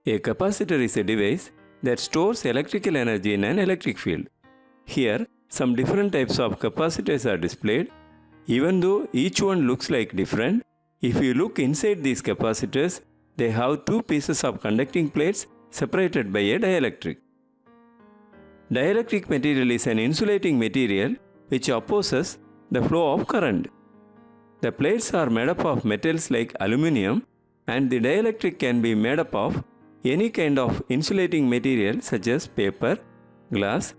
A capacitor is a device that stores electrical energy in an electric field. Here, some different types of capacitors are displayed. Even though each one looks like different, if you look inside these capacitors, they have two pieces of conducting plates separated by a dielectric. Dielectric material is an insulating material which opposes the flow of current. The plates are made up of metals like aluminum, and the dielectric can be made up of any kind of insulating material such as paper, glass,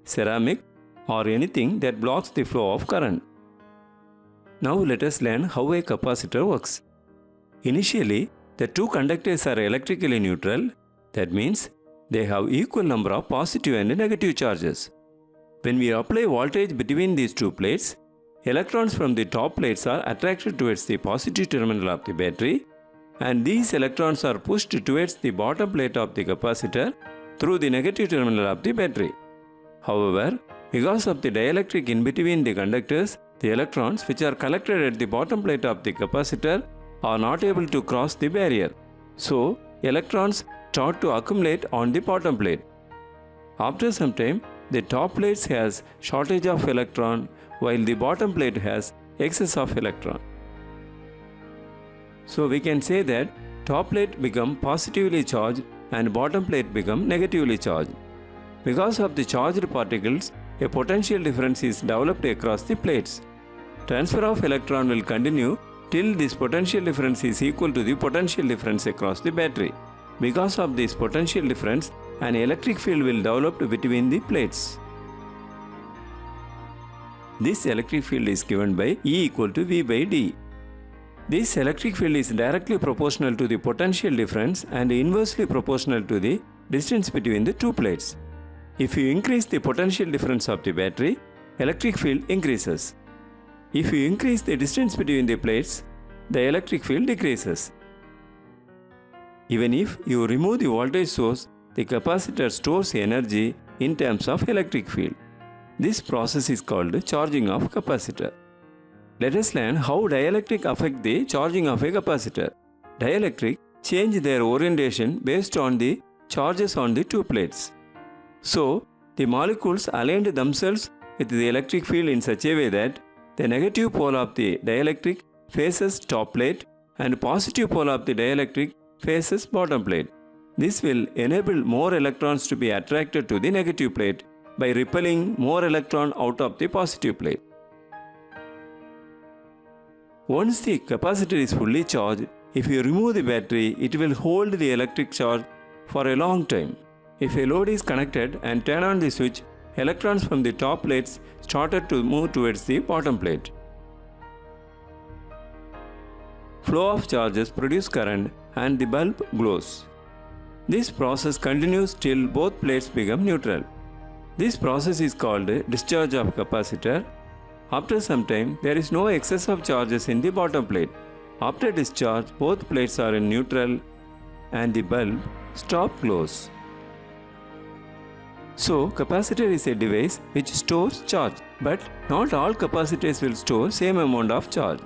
ceramic, or anything that blocks the flow of current. Now let us learn how a capacitor works. Initially, the two conductors are electrically neutral. That means they have equal number of positive and negative charges. When we apply voltage between these two plates, electrons from the top plates are attracted towards the positive terminal of the battery, and these electrons are pushed towards the bottom plate of the capacitor through the negative terminal of the battery. However, because of the dielectric in between the conductors, the electrons which are collected at the bottom plate of the capacitor are not able to cross the barrier. So, electrons start to accumulate on the bottom plate. After some time, the top plate has shortage of electron while the bottom plate has excess of electron. So we can say that top plate become positively charged and bottom plate become negatively charged. Because of the charged particles, a potential difference is developed across the plates. Transfer of electron will continue till this potential difference is equal to the potential difference across the battery. Because of this potential difference, an electric field will develop between the plates. This electric field is given by E equal to V by D. This electric field is directly proportional to the potential difference and inversely proportional to the distance between the two plates. If you increase the potential difference of the battery, electric field increases. If you increase the distance between the plates, the electric field decreases. Even if you remove the voltage source, the capacitor stores energy in terms of electric field. This process is called charging of capacitor. Let us learn how dielectric affect the charging of a capacitor. Dielectric change their orientation based on the charges on the two plates. So, the molecules aligned themselves with the electric field in such a way that the negative pole of the dielectric faces top plate and positive pole of the dielectric faces bottom plate. This will enable more electrons to be attracted to the negative plate by repelling more electron out of the positive plate. Once the capacitor is fully charged, if you remove the battery, it will hold the electric charge for a long time. If a load is connected and turn on the switch, electrons from the top plates started to move towards the bottom plate. Flow of charges produce current and the bulb glows. This process continues till both plates become neutral. This process is called discharge of capacitor. After some time, there is no excess of charges in the bottom plate. After discharge, both plates are in neutral and the bulb stops glows. So, capacitor is a device which stores charge, but not all capacitors will store same amount of charge.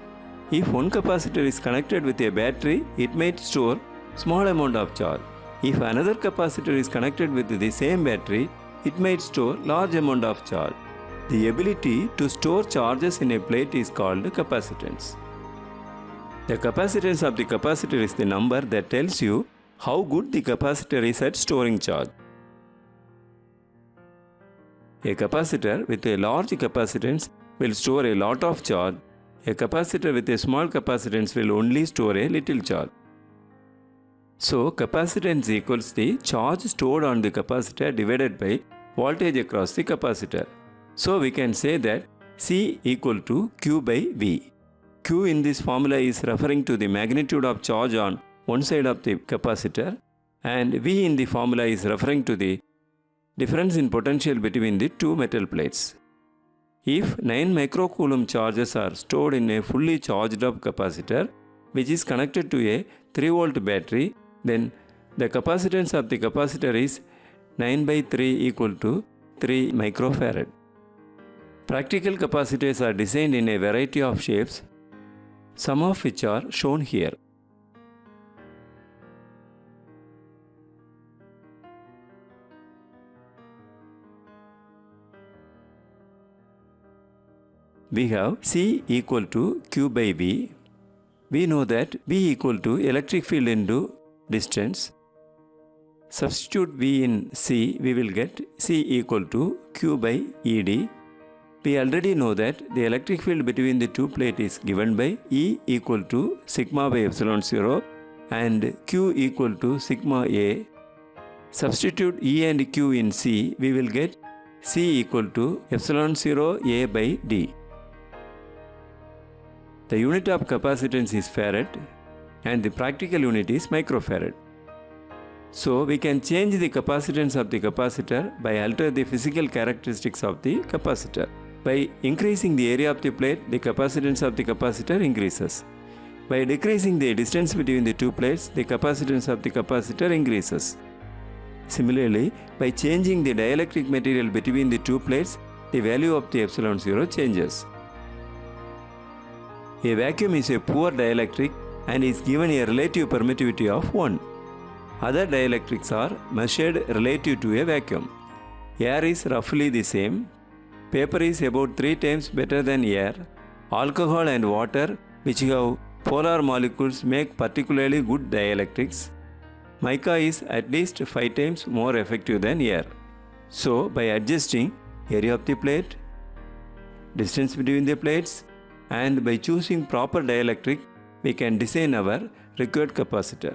If one capacitor is connected with a battery, it might store small amount of charge. If another capacitor is connected with the same battery, it might store large amount of charge. The ability to store charges in a plate is called capacitance. The capacitance of the capacitor is the number that tells you how good the capacitor is at storing charge. A capacitor with a large capacitance will store a lot of charge. A capacitor with a small capacitance will only store a little charge. So, capacitance equals the charge stored on the capacitor divided by voltage across the capacitor. So, we can say that C equal to Q by V. Q in this formula is referring to the magnitude of charge on one side of the capacitor, and V in the formula is referring to the difference in potential between the two metal plates. If 9 microcoulomb charges are stored in a fully charged up capacitor which is connected to a 3-volt battery, then the capacitance of the capacitor is 9 by 3 equal to 3 microfarad. Practical capacitors are designed in a variety of shapes, some of which are shown here. We have C equal to Q by V. We know that V equal to electric field into distance. Substitute V in C, we will get C equal to Q by ED. We already know that the electric field between the two plates is given by E equal to sigma by epsilon 0 and Q equal to sigma A. Substitute E and Q in C, we will get C equal to epsilon 0 A by D. The unit of capacitance is farad and the practical unit is microfarad. So we can change the capacitance of the capacitor by altering the physical characteristics of the capacitor. By increasing the area of the plate, the capacitance of the capacitor increases. By decreasing the distance between the two plates, the capacitance of the capacitor increases. Similarly, by changing the dielectric material between the two plates, the value of the epsilon 0 changes. A vacuum is a poor dielectric and is given a relative permittivity of 1. Other dielectrics are measured relative to a vacuum. Air is roughly the same. Paper is about 3 times better than air. Alcohol and water, which have polar molecules, make particularly good dielectrics. Mica is at least 5 times more effective than air. So, by adjusting area of the plate, distance between the plates, and by choosing proper dielectric, we can design our required capacitor.